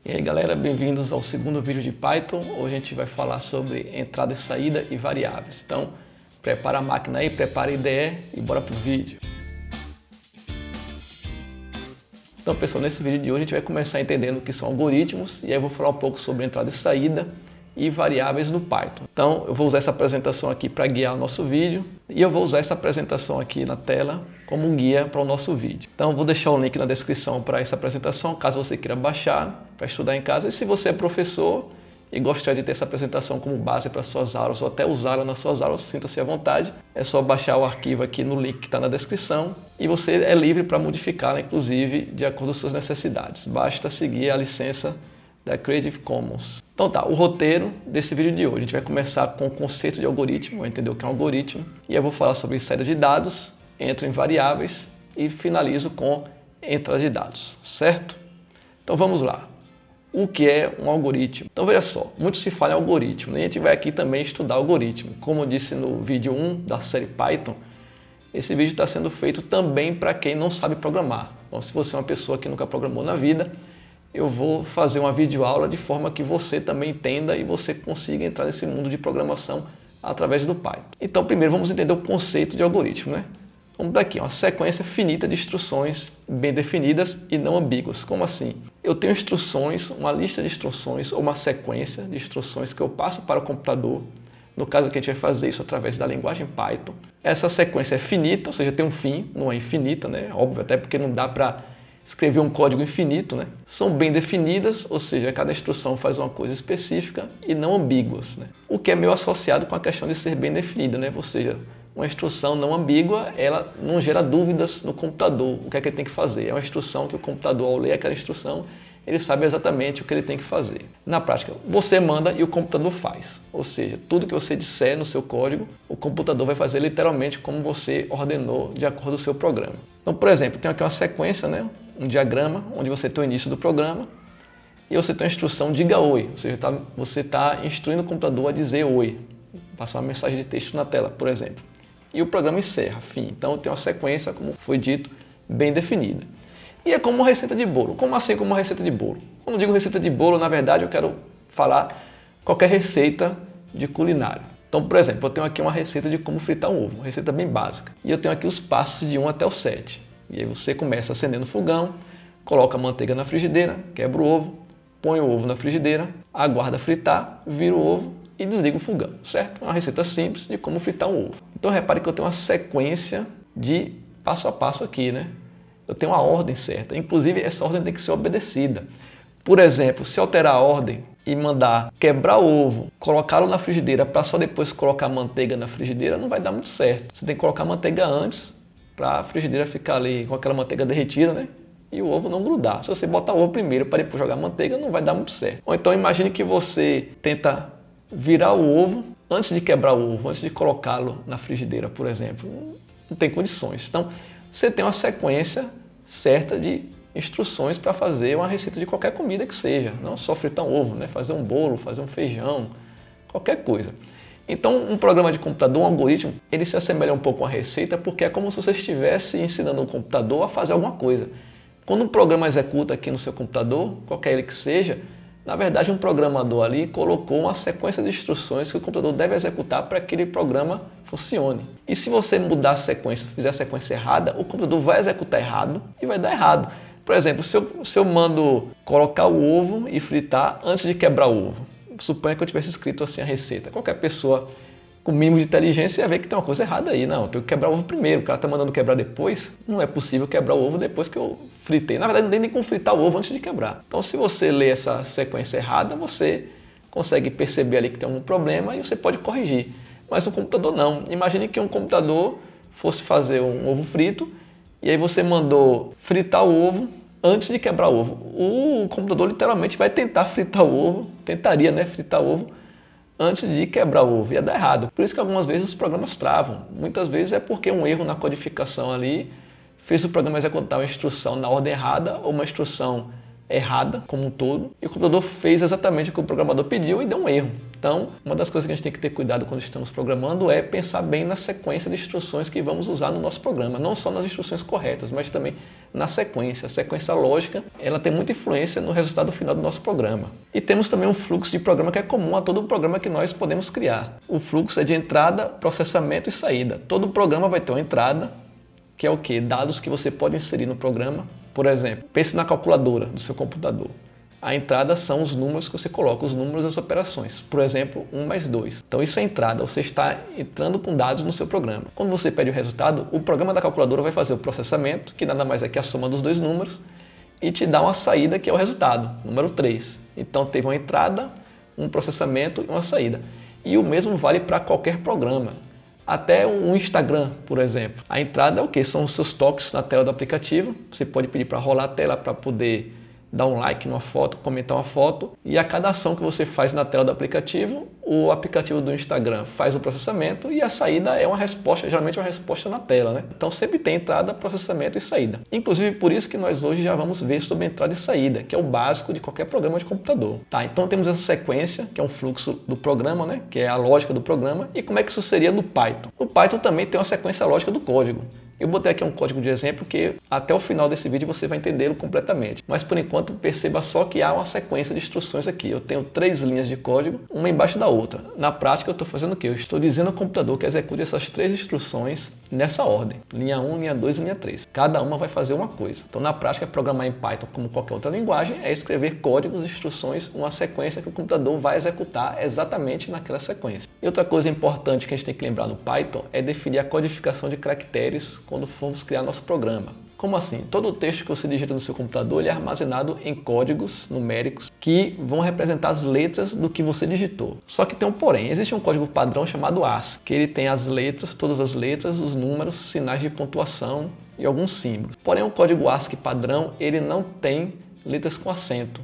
E aí galera, bem-vindos ao segundo vídeo de Python. Hoje a gente vai falar sobre entrada e saída e variáveis. Então, prepara a máquina aí, prepara a IDE e bora pro vídeo. Então pessoal, nesse vídeo de hoje a gente vai começar entendendo o que são algoritmos e aí eu vou falar um pouco sobre entrada e saída e variáveis no Python. Então eu vou usar essa apresentação aqui para guiar o nosso vídeo e eu vou usar essa apresentação aqui na tela como um guia para o nosso vídeo. Então eu vou deixar o link na descrição para essa apresentação, caso você queira baixar para estudar em casa. E se você é professor e gostaria de ter essa apresentação como base para suas aulas ou até usá-la nas suas aulas, sinta-se à vontade. É só baixar o arquivo aqui no link que está na descrição e você é livre para modificá-la, inclusive, de acordo com suas necessidades. Basta seguir a licença da Creative Commons. Então tá, o roteiro desse vídeo de hoje. A gente vai começar com o conceito de algoritmo, vai entender o que é um algoritmo, e eu vou falar sobre saída de dados, entro em variáveis e finalizo com entrada de dados, certo? Então vamos lá. O que é um algoritmo? Então veja só, muito se fala em algoritmo, e a gente vai aqui também estudar algoritmo. Como eu disse no vídeo 1 da série Python, esse vídeo está sendo feito também para quem não sabe programar. Então se você é uma pessoa que nunca programou na vida, eu vou fazer uma videoaula de forma que você também entenda e você consiga entrar nesse mundo de programação através do Python. Então primeiro vamos entender o conceito de algoritmo, né? Vamos daqui, uma sequência finita de instruções bem definidas e não ambíguas. Como assim? Eu tenho instruções, uma lista de instruções ou uma sequência de instruções que eu passo para o computador. No caso aqui a gente vai fazer isso através da linguagem Python. Essa sequência é finita, ou seja, tem um fim, não é infinita, né? Óbvio, até porque não dá para escrever um código infinito, né? São bem definidas, ou seja, cada instrução faz uma coisa específica e não ambíguas, né? O que é meio associado com a questão de ser bem definida, né? Ou seja, uma instrução não ambígua, ela não gera dúvidas no computador. O que é que ele tem que fazer? É uma instrução que o computador, ao ler aquela instrução, ele sabe exatamente o que ele tem que fazer. Na prática, você manda e o computador faz. Ou seja, tudo que você disser no seu código, o computador vai fazer literalmente como você ordenou de acordo com o seu programa. Então, por exemplo, tem aqui uma sequência, né? Um diagrama, onde você tem o início do programa e você tem a instrução diga oi. Ou seja, você está instruindo o computador a dizer oi. Passar uma mensagem de texto na tela, por exemplo. E o programa encerra, fim. Então tem uma sequência, como foi dito, bem definida. E é como uma receita de bolo. Como assim como uma receita de bolo? Quando eu digo receita de bolo, na verdade eu quero falar qualquer receita de culinária. Então, por exemplo, eu tenho aqui uma receita de como fritar um ovo, uma receita bem básica. E eu tenho aqui os passos de 1 até o 7. E aí você começa acendendo o fogão, coloca a manteiga na frigideira, quebra o ovo, põe o ovo na frigideira, aguarda fritar, vira o ovo e desliga o fogão, certo? É uma receita simples de como fritar um ovo. Então repare que eu tenho uma sequência de passo a passo aqui, né? Eu tenho uma ordem certa, inclusive essa ordem tem que ser obedecida. Por exemplo, se eu alterar a ordem e mandar quebrar o ovo, colocá-lo na frigideira para só depois colocar a manteiga na frigideira, não vai dar muito certo. Você tem que colocar a manteiga antes para a frigideira ficar ali com aquela manteiga derretida, né? E o ovo não grudar. Se você botar o ovo primeiro para depois jogar a manteiga, não vai dar muito certo. Ou então imagine que você tenta virar o ovo antes de quebrar o ovo, antes de colocá-lo na frigideira, por exemplo. Não tem condições. Então, você tem uma sequência certa de instruções para fazer uma receita de qualquer comida que seja. Não só fritar um ovo, né? Fazer um bolo, fazer um feijão, qualquer coisa. Então, um programa de computador, um algoritmo, ele se assemelha um pouco a uma receita porque é como se você estivesse ensinando o computador a fazer alguma coisa. Quando um programa executa aqui no seu computador, qualquer ele que seja, na verdade um programador ali colocou uma sequência de instruções que o computador deve executar para que aquele programa funcione. E se você mudar a sequência, fizer a sequência errada, o computador vai executar errado e vai dar errado. Por exemplo, se eu mando colocar o ovo e fritar antes de quebrar o ovo, suponha que eu tivesse escrito assim a receita. Qualquer pessoa com mínimo de inteligência ia ver que tem uma coisa errada aí. Não, eu tenho que quebrar o ovo primeiro, o cara está mandando quebrar depois. Não é possível quebrar o ovo depois que eu fritei. Na verdade, não tem nem como fritar o ovo antes de quebrar. Então, se você lê essa sequência errada, você consegue perceber ali que tem algum problema e você pode corrigir. Mas o computador não. Imagine que um computador fosse fazer um ovo frito e aí você mandou fritar o ovo antes de quebrar o ovo. O computador literalmente vai tentar fritar o ovo, tentaria, né, fritar o ovo antes de quebrar o ovo, ia dar errado. Por isso que algumas vezes os programas travam. Muitas vezes é porque um erro na codificação ali fez o programa executar uma instrução na ordem errada ou uma instrução errada como um todo, e o computador fez exatamente o que o programador pediu e deu um erro. Então, uma das coisas que a gente tem que ter cuidado quando estamos programando é pensar bem na sequência de instruções que vamos usar no nosso programa, não só nas instruções corretas, mas também na sequência. A sequência lógica, ela tem muita influência no resultado final do nosso programa. E temos também um fluxo de programa que é comum a todo programa que nós podemos criar. O fluxo é de entrada, processamento e saída. Todo programa vai ter uma entrada, que é o quê? Dados que você pode inserir no programa. Por exemplo, pense na calculadora do seu computador. A entrada são os números que você coloca, os números das operações. Por exemplo, 1 mais 2. Então isso é a entrada, você está entrando com dados no seu programa. Quando você pede o resultado, o programa da calculadora vai fazer o processamento, que nada mais é que a soma dos dois números, e te dá uma saída, que é o resultado, número 3. Então teve uma entrada, um processamento e uma saída. E o mesmo vale para qualquer programa. Até um Instagram, por exemplo. A entrada é o quê? São os seus toques na tela do aplicativo. Você pode pedir para rolar a tela para poder dar um like numa foto, comentar uma foto, e a cada ação que você faz na tela do aplicativo, o aplicativo do Instagram faz o processamento e a saída é uma resposta, geralmente uma resposta na tela, né? Então sempre tem entrada, processamento e saída. Inclusive por isso que nós hoje já vamos ver sobre entrada e saída, que é o básico de qualquer programa de computador. Tá, então temos essa sequência, que é um fluxo do programa, né? Que é a lógica do programa, e como é que isso seria no Python? No Python também tem uma sequência lógica do código. Eu botei aqui um código de exemplo que até o final desse vídeo você vai entendê-lo completamente. Mas por enquanto perceba só que há uma sequência de instruções aqui. Eu tenho 3 linhas de código, uma embaixo da outra. Na prática eu estou fazendo o quê? Eu estou dizendo ao computador que execute essas 3 instruções nessa ordem. Linha 1, linha 2 e linha 3. Cada uma vai fazer uma coisa. Então na prática programar em Python, como qualquer outra linguagem, é escrever códigos, instruções, uma sequência que o computador vai executar exatamente naquela sequência. E outra coisa importante que a gente tem que lembrar no Python é definir a codificação de caracteres quando formos criar nosso programa. Como assim? Todo o texto que você digita no seu computador ele é armazenado em códigos numéricos que vão representar as letras do que você digitou. Só que tem um porém, existe um código padrão chamado ASCII, que ele tem as letras, todas as letras, os números, sinais de pontuação e alguns símbolos. Porém, o código ASCII padrão ele não tem letras com acento,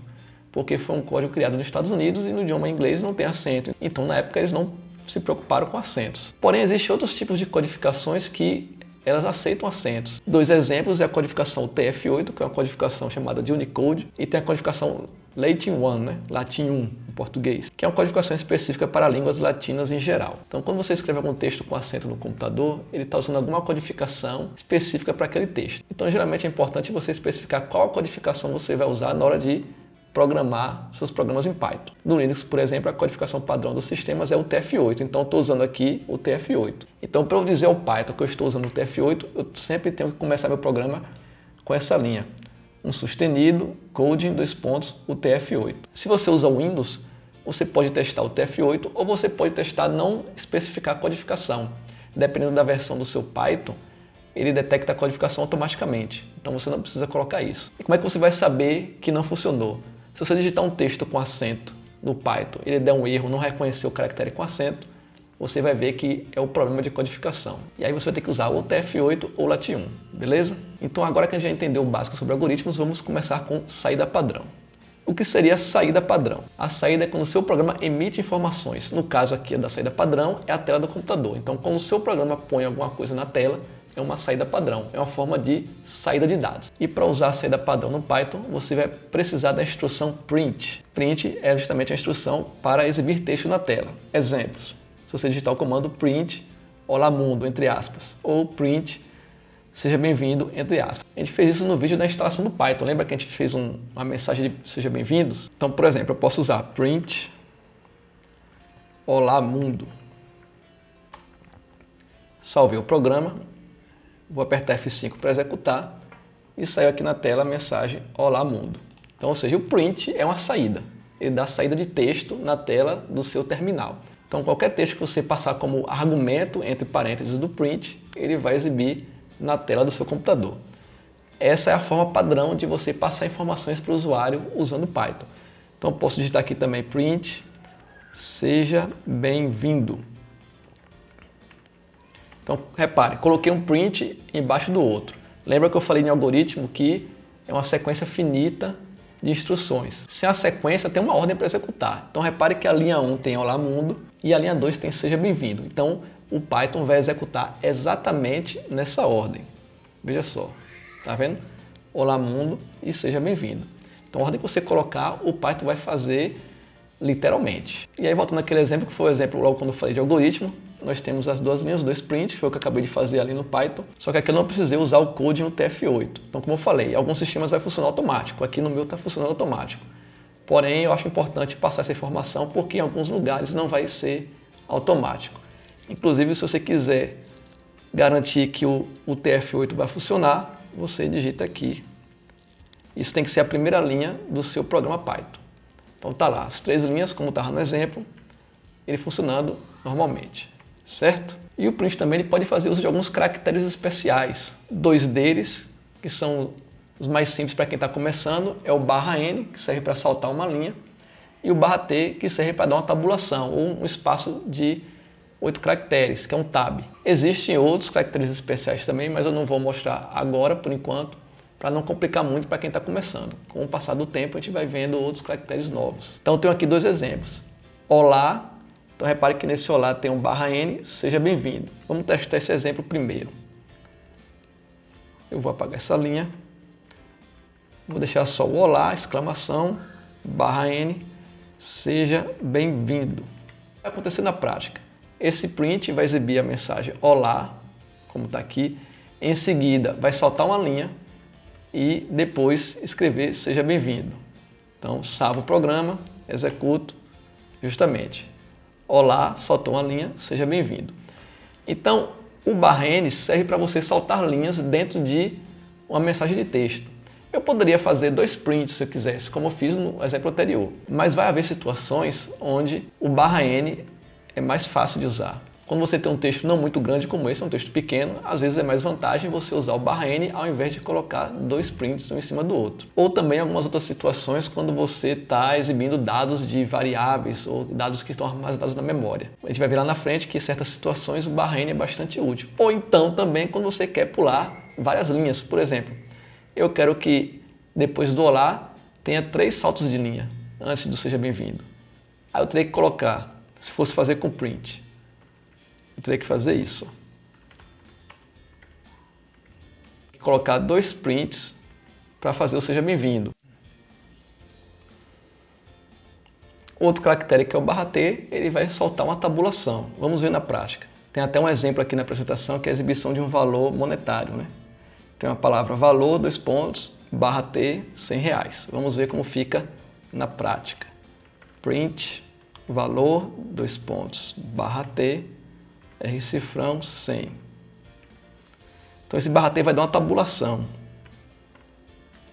porque foi um código criado nos Estados Unidos e no idioma inglês não tem acento. Então, na época, eles não se preocuparam com acentos. Porém, existem outros tipos de codificações que elas aceitam acentos. 2 exemplos é a codificação UTF-8, que é uma codificação chamada de Unicode, e tem a codificação Latin 1, né? Latin 1 em português, que é uma codificação específica para línguas latinas em geral. Então, quando você escreve algum texto com acento no computador, ele está usando alguma codificação específica para aquele texto. Então, geralmente é importante você especificar qual codificação você vai usar na hora de programar seus programas em Python. No Linux, por exemplo, a codificação padrão dos sistemas é o UTF-8, então estou usando aqui o UTF-8. Então, para eu dizer ao Python que eu estou usando o UTF-8, eu sempre tenho que começar meu programa com essa linha. Um sustenido, coding, UTF-8. Se você usa o Windows, você pode testar o UTF-8 ou você pode testar não especificar a codificação. Dependendo da versão do seu Python, ele detecta a codificação automaticamente. Então você não precisa colocar isso. E como é que você vai saber que não funcionou? Se você digitar um texto com acento no Python, ele der um erro, não reconhecer o caractere com acento, você vai ver que é o problema de codificação. E aí você vai ter que usar o UTF-8 ou Latin 1, beleza? Então agora que a gente já entendeu o básico sobre algoritmos, vamos começar com saída padrão. O que seria a saída padrão? A saída é quando o seu programa emite informações. No caso aqui da saída padrão é a tela do computador. Então quando o seu programa põe alguma coisa na tela, é uma saída padrão, é uma forma de saída de dados. E para usar a saída padrão no Python, você vai precisar da instrução print. Print é justamente a instrução para exibir texto na tela. Exemplos: se você digitar o comando print, olá mundo, entre aspas, ou print, seja bem-vindo, entre aspas. A gente fez isso no vídeo da instalação do Python. Lembra que a gente fez uma mensagem de seja bem-vindos? Então, por exemplo, eu posso usar print, olá mundo. Salvei o programa. Vou apertar F5 para executar e saiu aqui na tela a mensagem Olá Mundo. Então, ou seja, o print é uma saída. Ele dá saída de texto na tela do seu terminal. Então, qualquer texto que você passar como argumento entre parênteses do print, ele vai exibir na tela do seu computador. Essa é a forma padrão de você passar informações para o usuário usando Python. Então, eu posso digitar aqui também print, seja bem-vindo. Então, repare, coloquei um print embaixo do outro. Lembra que eu falei em algoritmo que é uma sequência finita de instruções. Sem a sequência, tem uma ordem para executar. Então, repare que a linha 1 tem Olá Mundo e a linha 2 tem Seja Bem-vindo. Então, o Python vai executar exatamente nessa ordem. Veja só, tá vendo? Olá Mundo e Seja Bem-vindo. Então, a ordem que você colocar, o Python vai fazer literalmente. E aí, voltando àquele exemplo, que foi o exemplo logo quando eu falei de algoritmo, nós temos as duas linhas, dois prints, que foi o que eu acabei de fazer ali no Python, só que aqui eu não precisei usar o code no TF8. Então, como eu falei, em alguns sistemas vai funcionar automático, aqui no meu está funcionando automático. Porém, eu acho importante passar essa informação, porque em alguns lugares não vai ser automático. Inclusive, se você quiser garantir que o TF8 vai funcionar, você digita aqui. Isso tem que ser a primeira linha do seu programa Python. Então tá lá, as 3 linhas, como estava no exemplo, ele funcionando normalmente, certo? E o print também ele pode fazer uso de alguns caracteres especiais. 2 deles, que são os mais simples para quem está começando, é o /n, que serve para saltar uma linha, e o /t, que serve para dar uma tabulação, ou um espaço de 8 caracteres, que é um tab. Existem outros caracteres especiais também, mas eu não vou mostrar agora, por enquanto, para não complicar muito para quem está começando. Com o passar do tempo, a gente vai vendo outros caracteres novos. Então, eu tenho aqui 2 exemplos. Olá. Então, repare que nesse olá tem um /n, seja bem-vindo. Vamos testar esse exemplo primeiro. Eu vou apagar essa linha. Vou deixar só o olá, exclamação, /n, seja bem-vindo. O que vai acontecer na prática? Esse print vai exibir a mensagem olá, como está aqui. Em seguida, vai saltar uma linha e depois escrever seja bem-vindo. Então, salvo o programa, executo, justamente. Olá, saltou uma linha, seja bem-vindo. Então, o /n serve para você saltar linhas dentro de uma mensagem de texto. Eu poderia fazer 2 prints se eu quisesse, como eu fiz no exemplo anterior. Mas vai haver situações onde o /n é mais fácil de usar. Quando você tem um texto não muito grande como esse, um texto pequeno, às vezes é mais vantagem você usar o /n ao invés de colocar 2 prints um em cima do outro. Ou também algumas outras situações quando você está exibindo dados de variáveis ou dados que estão armazenados na memória. A gente vai ver lá na frente que em certas situações o /n é bastante útil. Ou então também quando você quer pular várias linhas. Por exemplo, eu quero que depois do olá tenha 3 saltos de linha antes do seja bem-vindo. Aí eu teria que colocar, se fosse fazer com print, eu teria que fazer isso. Colocar 2 prints para fazer o seja bem-vindo. Outro caractere que é o /t, ele vai soltar uma tabulação. Vamos ver na prática. Tem até um exemplo aqui na apresentação que é a exibição de um valor monetário, né? Tem uma palavra valor, 2 pontos, /t, R$100. Vamos ver como fica na prática. Print, valor, 2 pontos, /t, R cifrão 100. Então esse /t vai dar uma tabulação.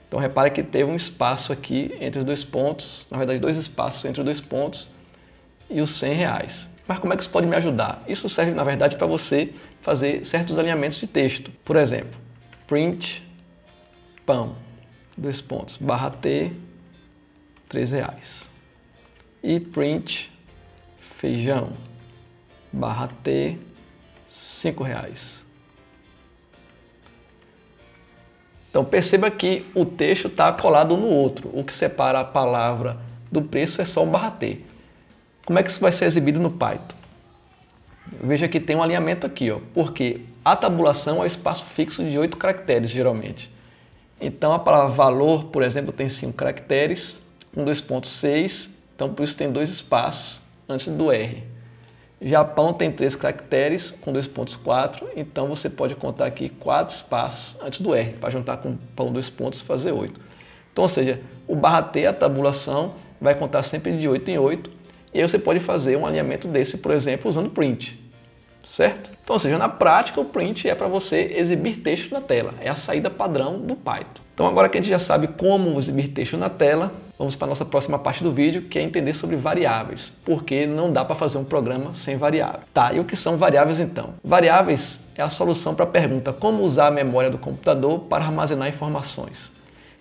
Então repare que teve um espaço aqui entre os 2 pontos, na verdade 2 espaços entre os 2 pontos e os R$100. Mas como é que isso pode me ajudar? Isso serve na verdade para você fazer certos alinhamentos de texto. Por exemplo, print pão, 2 pontos, /t, R$3. E print feijão, /t, R$5. Então perceba que o texto está colado um no outro. O que separa a palavra do preço é só o /t. Como é que isso vai ser exibido no Python? Veja que tem um alinhamento aqui, ó, porque a tabulação é um espaço fixo de 8 caracteres, geralmente. Então a palavra valor, por exemplo, tem 5 caracteres, 2 pontos 6, então por isso tem 2 espaços antes do R. Japão tem 3 caracteres, com 2 pontos 4, então você pode contar aqui 4 espaços antes do R, para juntar com pão 2 pontos e fazer 8. Então, ou seja, o /t, a tabulação, vai contar sempre de 8 em 8, e aí você pode fazer um alinhamento desse, por exemplo, usando print, certo? Então, ou seja, na prática, o print é para você exibir texto na tela, é a saída padrão do Python. Então, agora que a gente já sabe como exibir texto na tela, vamos para a nossa próxima parte do vídeo, que é entender sobre variáveis, porque não dá para fazer um programa sem variável. Tá, e o que são variáveis então? Variáveis é a solução para a pergunta como usar a memória do computador para armazenar informações,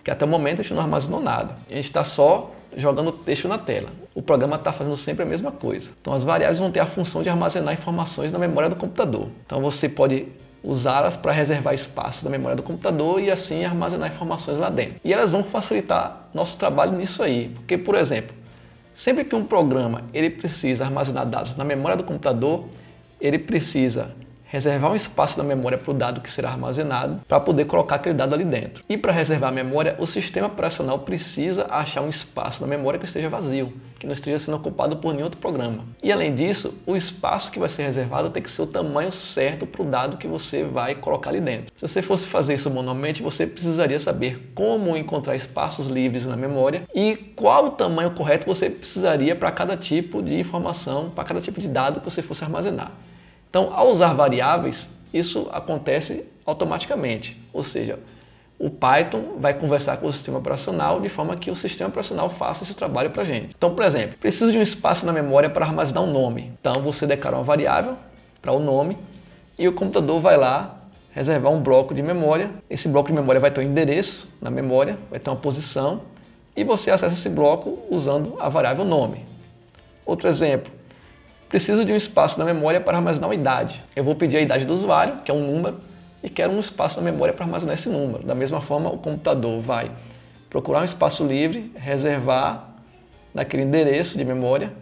que até o momento a gente não armazenou nada, a gente está só jogando texto na tela. O programa está fazendo sempre a mesma coisa. Então as variáveis vão ter a função de armazenar informações na memória do computador. Então você pode usá-las para reservar espaço da memória do computador e assim armazenar informações lá dentro. E elas vão facilitar nosso trabalho nisso aí, porque, por exemplo, sempre que um programa ele precisa armazenar dados na memória do computador, ele precisa reservar um espaço na memória para o dado que será armazenado, para poder colocar aquele dado ali dentro. E para reservar a memória, o sistema operacional precisa achar um espaço na memória que esteja vazio, que não esteja sendo ocupado por nenhum outro programa. E além disso, o espaço que vai ser reservado tem que ser o tamanho certo para o dado que você vai colocar ali dentro. Se você fosse fazer isso manualmente, você precisaria saber como encontrar espaços livres na memória e qual o tamanho correto você precisaria para cada tipo de informação, para cada tipo de dado que você fosse armazenar. Então, ao usar variáveis, isso acontece automaticamente, ou seja, o Python vai conversar com o sistema operacional de forma que o sistema operacional faça esse trabalho para a gente. Então, por exemplo, preciso de um espaço na memória para armazenar um nome. Então, você declara uma variável para o nome e o computador vai lá reservar um bloco de memória. Esse bloco de memória vai ter um endereço na memória, vai ter uma posição e você acessa esse bloco usando a variável nome. Outro exemplo. Preciso de um espaço na memória para armazenar uma idade. Eu vou pedir a idade do usuário, que é um número, e quero um espaço na memória para armazenar esse número. Da mesma forma, o computador vai procurar um espaço livre, reservar naquele endereço de memória,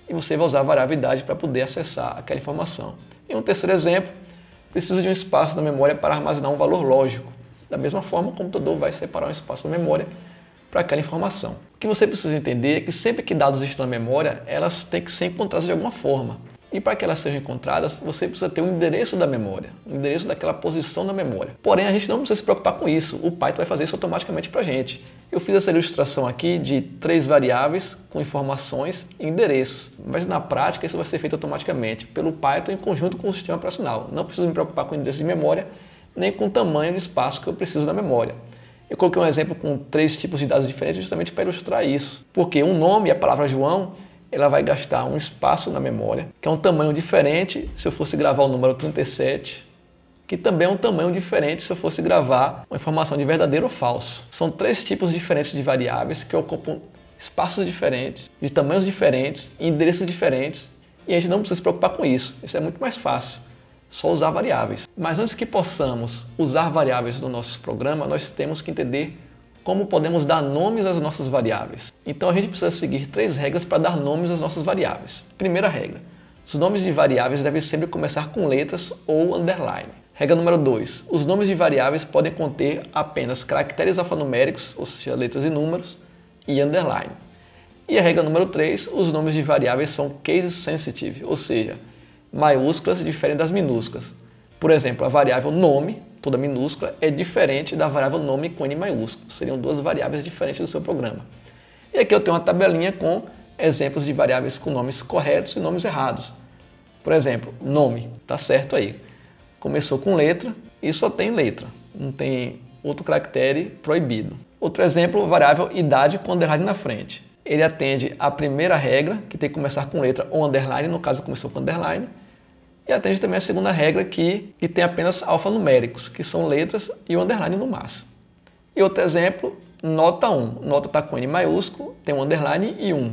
e você vai usar a variável idade para poder acessar aquela informação. E um terceiro exemplo, preciso de um espaço na memória para armazenar um valor lógico. Da mesma forma, o computador vai separar um espaço na memória para aquela informação. O que você precisa entender é que sempre que dados estão na memória, elas têm que ser encontradas de alguma forma. E para que elas sejam encontradas, você precisa ter um endereço da memória, um endereço daquela posição na memória. Porém, a gente não precisa se preocupar com isso, o Python vai fazer isso automaticamente para a gente. Eu fiz essa ilustração aqui de 3 variáveis com informações e endereços, mas na prática isso vai ser feito automaticamente pelo Python em conjunto com o sistema operacional. Não preciso me preocupar com o endereço de memória, nem com o tamanho de espaço que eu preciso na memória. Eu coloquei um exemplo com 3 tipos de dados diferentes justamente para ilustrar isso. Porque um nome, a palavra João, ela vai gastar um espaço na memória, que é um tamanho diferente se eu fosse gravar o número 37, que também é um tamanho diferente se eu fosse gravar uma informação de verdadeiro ou falso. São 3 tipos diferentes de variáveis que ocupam espaços diferentes, de tamanhos diferentes, endereços diferentes, e a gente não precisa se preocupar com isso. Isso é muito mais fácil. Só usar variáveis. Mas antes que possamos usar variáveis no nosso programa, nós temos que entender como podemos dar nomes às nossas variáveis. Então a gente precisa seguir 3 regras para dar nomes às nossas variáveis. Primeira regra, os nomes de variáveis devem sempre começar com letras ou underline. Regra número 2, os nomes de variáveis podem conter apenas caracteres alfanuméricos, ou seja, letras e números, e underline. E a regra número 3, os nomes de variáveis são case sensitive, ou seja, maiúsculas diferem das minúsculas. Por exemplo, a variável nome, toda minúscula, é diferente da variável nome com N maiúsculo. Seriam 2 variáveis diferentes do seu programa. E aqui eu tenho uma tabelinha com exemplos de variáveis com nomes corretos e nomes errados. Por exemplo, nome, está certo aí. Começou com letra e só tem letra, não tem outro caractere proibido. Outro exemplo, variável idade com underline na frente. Ele atende à primeira regra, que tem que começar com letra ou underline, no caso começou com underline, e atende também a segunda regra, que tem apenas alfanuméricos, que são letras e o underline no máximo. E outro exemplo, nota 1. Nota está com N maiúsculo, tem um underline e 1.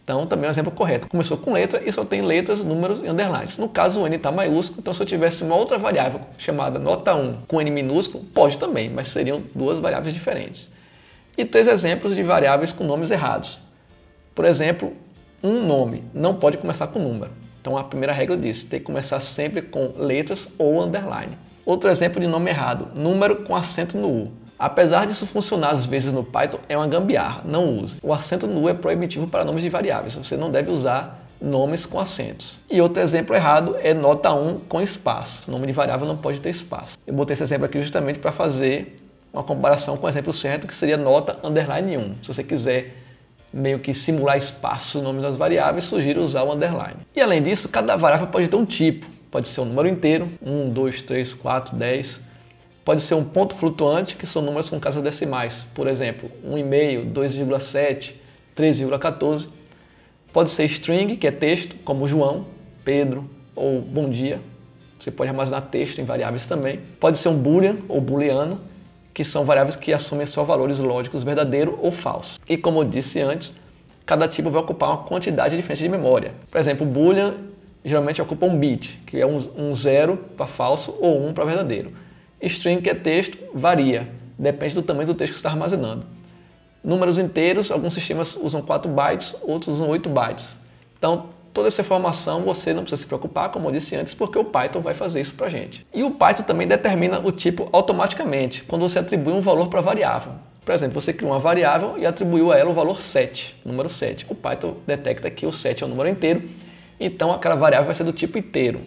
Então também é um exemplo correto. Começou com letra e só tem letras, números e underlines. No caso o N está maiúsculo, então se eu tivesse uma outra variável chamada nota 1 com N minúsculo, pode também, mas seriam 2 variáveis diferentes. E 3 exemplos de variáveis com nomes errados. Por exemplo, um nome não pode começar com número. Então a primeira regra diz, tem que começar sempre com letras ou underline. Outro exemplo de nome errado, número com acento no U. Apesar disso funcionar às vezes no Python, é uma gambiarra, não use. O acento no U é proibitivo para nomes de variáveis, você não deve usar nomes com acentos. E outro exemplo errado é nota 1 com espaço. O nome de variável não pode ter espaço. Eu botei esse exemplo aqui justamente para fazer uma comparação com o exemplo certo, que seria nota underline 1. Se você quiser meio que simular espaços no nome das variáveis, sugiro usar o underline. E além disso, cada variável pode ter um tipo. Pode ser um número inteiro, 1, 2, 3, 4, 10. Pode ser um ponto flutuante, que são números com casas decimais. Por exemplo, 1,5, 2,7, 3,14. Pode ser string, que é texto, como João, Pedro ou bom dia. Você pode armazenar texto em variáveis também. Pode ser um boolean ou booleano, que são variáveis que assumem só valores lógicos verdadeiro ou falso. E como eu disse antes, cada tipo vai ocupar uma quantidade diferente de memória. Por exemplo, o boolean geralmente ocupa um bit, que é um 0 para falso ou 1 para verdadeiro. String, que é texto, varia, depende do tamanho do texto que você está armazenando. Números inteiros, alguns sistemas usam 4 bytes, outros usam 8 bytes. Então, toda essa informação você não precisa se preocupar, como eu disse antes, porque o Python vai fazer isso para a gente. E o Python também determina o tipo automaticamente, quando você atribui um valor para a variável. Por exemplo, você criou uma variável e atribuiu a ela o valor 7, número 7. O Python detecta que o 7 é um número inteiro, então aquela variável vai ser do tipo inteiro.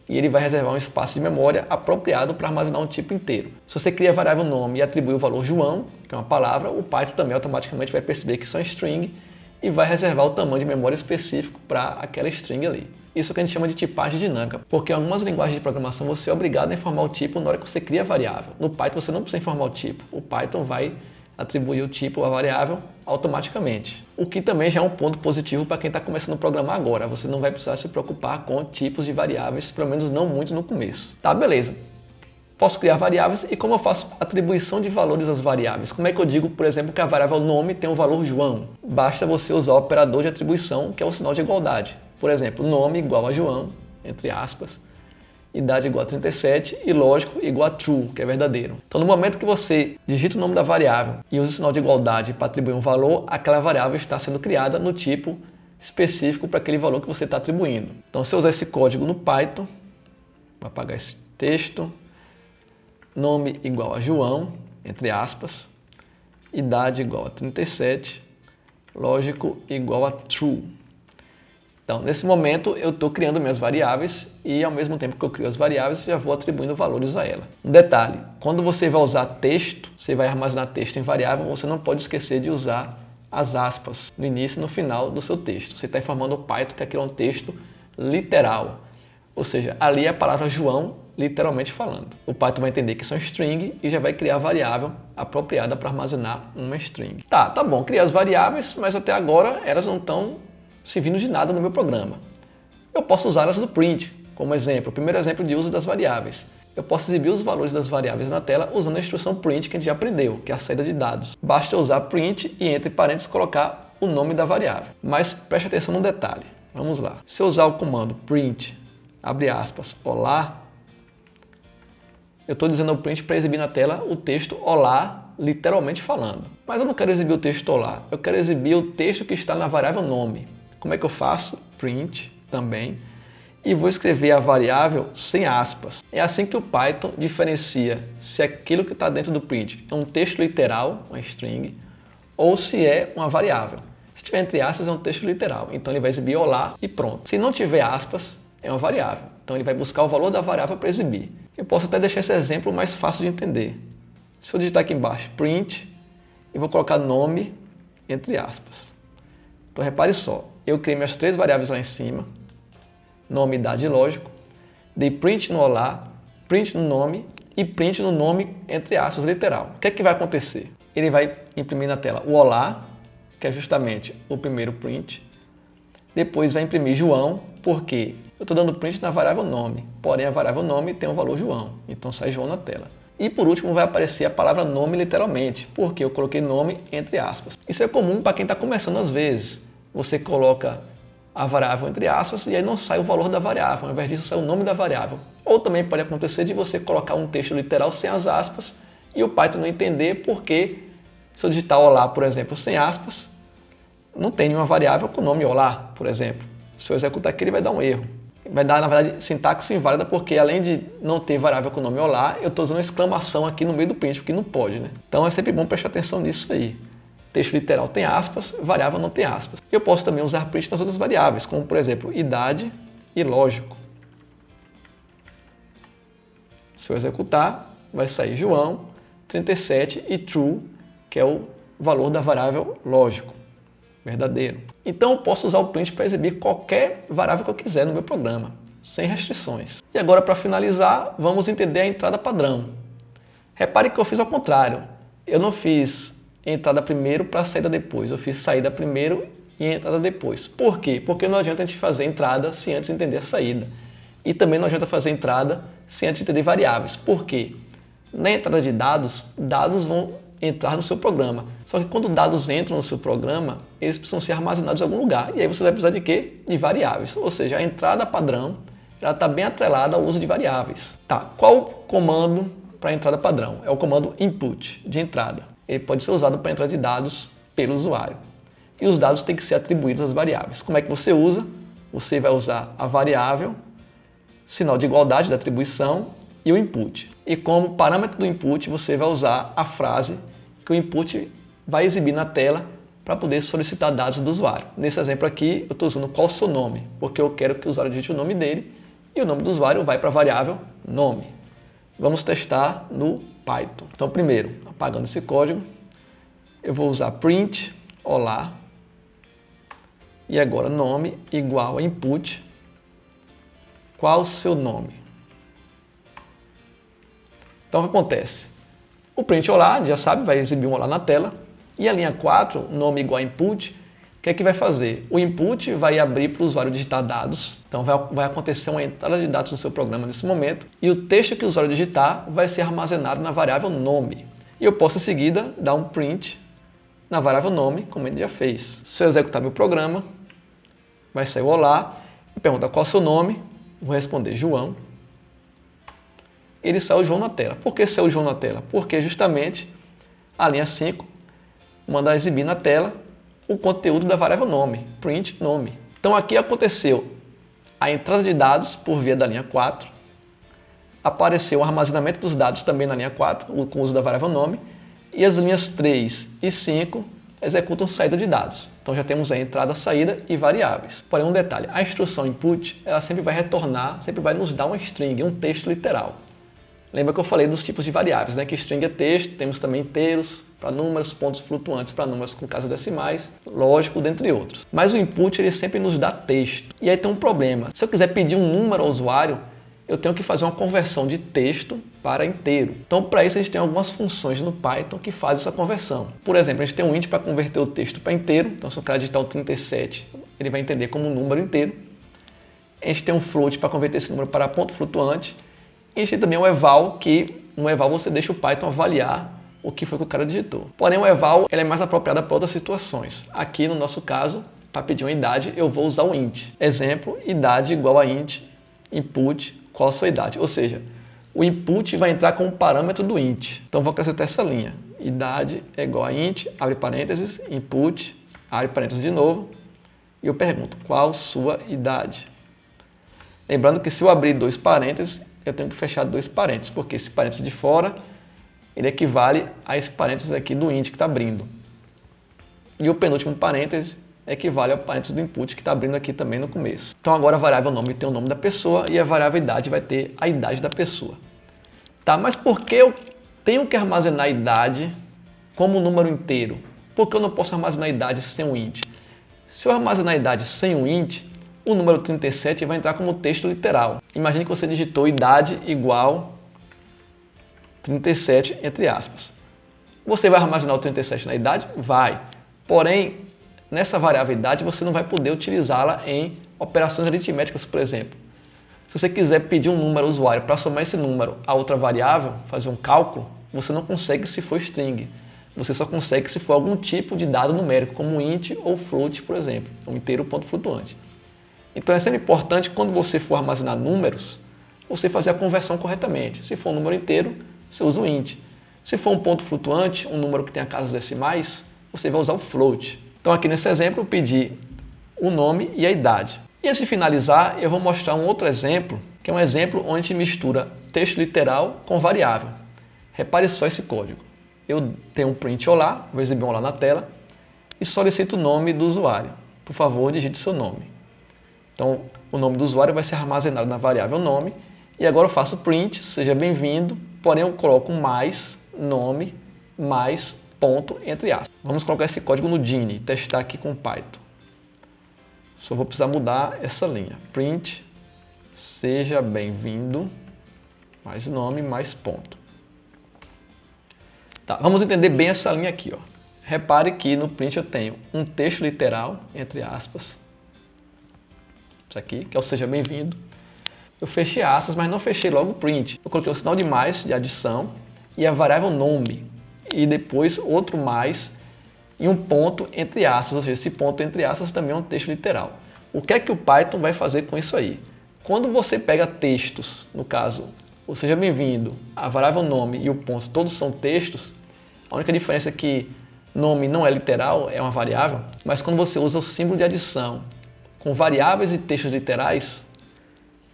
E ele vai reservar um espaço de memória apropriado para armazenar um tipo inteiro. Se você cria a variável nome e atribui o valor João, que é uma palavra, o Python também automaticamente vai perceber que isso é uma string e vai reservar o tamanho de memória específico para aquela string ali. Isso que a gente chama de tipagem dinâmica, porque em algumas linguagens de programação você é obrigado a informar o tipo na hora que você cria a variável. No Python você não precisa informar o tipo, o Python vai atribuir o tipo à variável automaticamente. O que também já é um ponto positivo para quem está começando a programar agora. Você não vai precisar se preocupar com tipos de variáveis, pelo menos não muito no começo. Tá, beleza. Posso criar variáveis e como eu faço atribuição de valores às variáveis? Como é que eu digo, por exemplo, que a variável nome tem o valor João? Basta você usar o operador de atribuição, que é o sinal de igualdade. Por exemplo, nome igual a João, entre aspas, idade igual a 37 e lógico igual a true, que é verdadeiro. Então, no momento que você digita o nome da variável e usa o sinal de igualdade para atribuir um valor, aquela variável está sendo criada no tipo específico para aquele valor que você está atribuindo. Então, se eu usar esse código no Python, vou apagar esse texto, nome igual a João, entre aspas, idade igual a 37, lógico igual a true. Então, nesse momento, eu estou criando minhas variáveis e, ao mesmo tempo que eu crio as variáveis, já vou atribuindo valores a ela. Um detalhe, quando você vai usar texto, você vai armazenar texto em variável, você não pode esquecer de usar as aspas no início e no final do seu texto. Você está informando o Python que aquilo é um texto literal. Ou seja, ali é a palavra João, literalmente falando. O Python vai entender que isso é um string e já vai criar a variável apropriada para armazenar uma string. Tá bom, criar as variáveis, mas até agora elas não estão servindo de nada no meu programa. Eu posso usá-las no print, como exemplo, o primeiro exemplo de uso das variáveis. Eu posso exibir os valores das variáveis na tela usando a instrução print que a gente já aprendeu, que é a saída de dados. Basta usar print e entre parênteses colocar o nome da variável. Mas preste atenção num detalhe. Vamos lá. Se eu usar o comando print, abre aspas, olá, eu estou dizendo ao print para exibir na tela o texto olá, literalmente falando. Mas eu não quero exibir o texto olá, eu quero exibir o texto que está na variável nome. Como é que eu faço? Print também. E vou escrever a variável sem aspas. É assim que o Python diferencia se aquilo que está dentro do print é um texto literal, uma string, ou se é uma variável. Se tiver entre aspas, é um texto literal. Então ele vai exibir olá e pronto. Se não tiver aspas, é uma variável. Então ele vai buscar o valor da variável para exibir. Eu posso até deixar esse exemplo mais fácil de entender. Se eu digitar aqui embaixo print e vou colocar nome entre aspas. Então repare só, eu criei minhas três variáveis lá em cima, nome, idade e lógico, dei print no olá, print no nome e print no nome entre aspas literal. O que é que vai acontecer? Ele vai imprimir na tela o olá, que é justamente o primeiro print, depois vai imprimir João, porque eu estou dando print na variável nome, porém a variável nome tem o valor João, então sai João na tela. E por último vai aparecer a palavra nome literalmente, porque eu coloquei nome entre aspas. Isso é comum para quem está começando às vezes. Você coloca a variável entre aspas e aí não sai o valor da variável, ao invés disso sai o nome da variável. Ou também pode acontecer de você colocar um texto literal sem as aspas e o Python não entender porque se eu digitar olá, por exemplo, sem aspas, não tem nenhuma variável com o nome olá, por exemplo. Se eu executar aqui ele vai dar um erro. Vai dar, na verdade, sintaxe inválida, porque além de não ter variável com o nome olá, eu estou usando uma exclamação aqui no meio do print, porque não pode, né? Então é sempre bom prestar atenção nisso aí. Texto literal tem aspas, variável não tem aspas. Eu posso também usar print nas outras variáveis, como por exemplo, idade e lógico. Se eu executar, vai sair João, 37 e true, que é o valor da variável lógico. Verdadeiro. Então eu posso usar o print para exibir qualquer variável que eu quiser no meu programa, sem restrições. E agora, para finalizar, vamos entender a entrada padrão. Repare que eu fiz ao contrário. Eu não fiz entrada primeiro para saída depois. Eu fiz saída primeiro e entrada depois. Por quê? Porque não adianta a gente fazer entrada sem antes entender a saída. E também não adianta fazer entrada sem antes entender variáveis. Por quê? Na entrada de dados, dados vão entrar no seu programa. Só que quando dados entram no seu programa, eles precisam ser armazenados em algum lugar. E aí você vai precisar de quê? De variáveis. Ou seja, a entrada padrão ela está bem atrelada ao uso de variáveis. Tá, qual o comando para a entrada padrão? É o comando input, de entrada. Ele pode ser usado para entrada de dados pelo usuário. E os dados têm que ser atribuídos às variáveis. Como é que você usa? você vai usar a variável, sinal de igualdade da atribuição e o input. E como parâmetro do input, você vai usar a frase que o input vai exibir na tela para poder solicitar dados do usuário. Nesse exemplo aqui, eu estou usando qual o seu nome, porque eu quero que o usuário digite o nome dele e o nome do usuário vai para a variável nome. Vamos testar no Python. Então, primeiro, apagando esse código, eu vou usar print, olá, e agora nome igual a input, qual o seu nome? Então, o que acontece? O print olá, já sabe, vai exibir um olá na tela, e a linha 4, nome igual a input, o que é que vai fazer? O input vai abrir para o usuário digitar dados, então vai acontecer uma entrada de dados no seu programa nesse momento, e o texto que o usuário digitar vai ser armazenado na variável nome. E eu posso em seguida dar um print na variável nome, como ele já fez. Se eu executar meu programa, vai sair o olá, e pergunta qual é o seu nome, vou responder João. Ele saiu o João na tela. Por que saiu o João na tela? Porque justamente a linha 5 manda exibir na tela o conteúdo da variável nome, print nome. Então aqui aconteceu a entrada de dados por via da linha 4, apareceu o armazenamento dos dados também na linha 4, com o uso da variável nome, e as linhas 3 e 5 executam saída de dados. Então já temos a entrada, saída e variáveis. Porém, um detalhe, a instrução input, ela sempre vai retornar, sempre vai nos dar uma string, um texto literal. Lembra que eu falei dos tipos de variáveis, né? Que string é texto, temos também inteiros para números, pontos flutuantes para números com casas decimais, lógico, dentre outros. Mas o input ele sempre nos dá texto. E aí tem um problema. Se eu quiser pedir um número ao usuário, eu tenho que fazer uma conversão de texto para inteiro. Então, para isso, a gente tem algumas funções no Python que fazem essa conversão. Por exemplo, a gente tem um int para converter o texto para inteiro. Então, se o cara digitar o 37, ele vai entender como um número inteiro. A gente tem um float para converter esse número para ponto flutuante. E a gente tem também o eval, que no eval você deixa o Python avaliar o que foi que o cara digitou. Porém, o eval ele é mais apropriado para outras situações. Aqui, no nosso caso, para pedir uma idade, eu vou usar o int. Exemplo, idade igual a int, input, qual a sua idade. Ou seja, o input vai entrar como parâmetro do int. Então, vou acrescentar essa linha. Idade é igual a int, abre parênteses, input, abre parênteses de novo. E eu pergunto, qual sua idade? Lembrando que se eu abrir dois parênteses, eu tenho que fechar dois parênteses, porque esse parênteses de fora, ele equivale a esse parênteses aqui do int que está abrindo. E o penúltimo parênteses equivale ao parênteses do input que está abrindo aqui também no começo. Então agora a variável nome tem o nome da pessoa e a variável idade vai ter a idade da pessoa. Tá, mas por que eu tenho que armazenar a idade como número inteiro? Por que eu não posso armazenar a idade sem um int? Se eu armazenar a idade sem um int, o número 37 vai entrar como texto literal. Imagine que você digitou idade igual 37 entre aspas. Você vai armazenar o 37 na idade? Vai. Porém, nessa variável idade você não vai poder utilizá-la em operações aritméticas, por exemplo. Se você quiser pedir um número ao usuário para somar esse número a outra variável, fazer um cálculo, você não consegue se for string. Você só consegue se for algum tipo de dado numérico, como int ou float, por exemplo, um inteiro ponto flutuante. Então é sempre importante, quando você for armazenar números, você fazer a conversão corretamente. Se for um número inteiro, você usa o int. Se for um ponto flutuante, um número que tenha casas decimais, você vai usar o float. Então aqui nesse exemplo eu pedi o nome e a idade. E antes de finalizar, eu vou mostrar um outro exemplo, que é um exemplo onde a gente mistura texto literal com variável. Repare só esse código. Eu tenho um print olá, vou exibir um olá na tela, e solicito o nome do usuário. Por favor, digite seu nome. Então, o nome do usuário vai ser armazenado na variável nome, e agora eu faço print, seja bem-vindo, porém eu coloco mais nome, mais ponto, entre aspas. Vamos colocar esse código no Dini, testar aqui com Python. Só vou precisar mudar essa linha. Print, seja bem-vindo, mais nome, mais ponto. Tá, vamos entender bem essa linha aqui. Ó. Repare que no print eu tenho um texto literal, entre aspas, isso aqui, que é o seja bem-vindo. Eu fechei aspas, mas não fechei logo o print. Eu coloquei o sinal de mais, de adição, e a variável nome. E depois outro mais e um ponto entre aspas. Ou seja, esse ponto entre aspas também é um texto literal. O que é que o Python vai fazer com isso aí? Quando você pega textos, no caso, o seja bem-vindo, a variável nome e o ponto, todos são textos, a única diferença é que nome não é literal, é uma variável, mas quando você usa o símbolo de adição com variáveis e textos literais,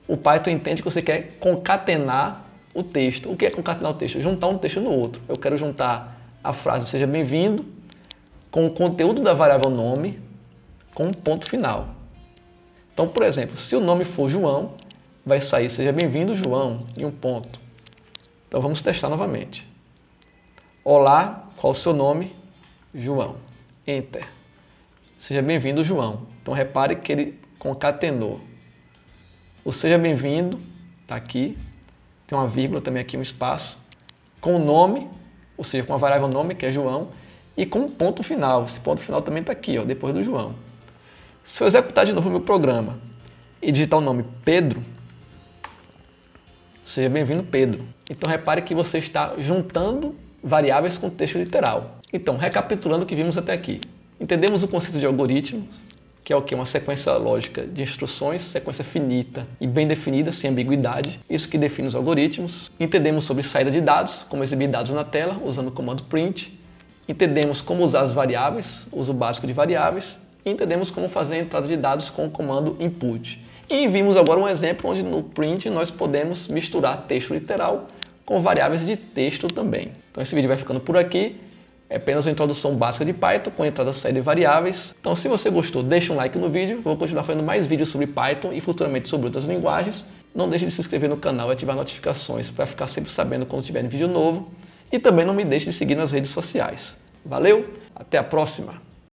o Python entende que você quer concatenar o texto. O que é concatenar o texto? Juntar um texto no outro. Eu quero juntar a frase seja bem-vindo com o conteúdo da variável nome com um ponto final. Então, por exemplo, se o nome for João, vai sair seja bem-vindo João e um ponto. Então vamos testar novamente. Olá, qual o seu nome? João. Enter. Seja bem-vindo João. Então repare que ele concatenou. O seja bem-vindo está aqui. Tem uma vírgula também aqui, um espaço. Com o nome, ou seja, com a variável nome, que é João. E com um ponto final. Esse ponto final também está aqui, ó, depois do João. Se eu executar de novo o meu programa e digitar o nome Pedro, seja bem-vindo Pedro. Então repare que você está juntando variáveis com texto literal. Então, recapitulando o que vimos até aqui. Entendemos o conceito de algoritmos, que é o que? Uma sequência lógica de instruções, sequência finita e bem definida, sem ambiguidade. Isso que define os algoritmos. Entendemos sobre saída de dados, como exibir dados na tela, usando o comando print. Entendemos como usar as variáveis, uso básico de variáveis. E entendemos como fazer a entrada de dados com o comando input. E vimos agora um exemplo onde no print nós podemos misturar texto literal com variáveis de texto também. Então esse vídeo vai ficando por aqui. É apenas uma introdução básica de Python com entrada e saída de variáveis. Então se você gostou, deixa um like no vídeo. Vou continuar fazendo mais vídeos sobre Python e futuramente sobre outras linguagens. Não deixe de se inscrever no canal e ativar notificações para ficar sempre sabendo quando tiver vídeo novo. E também não me deixe de seguir nas redes sociais. Valeu, até a próxima!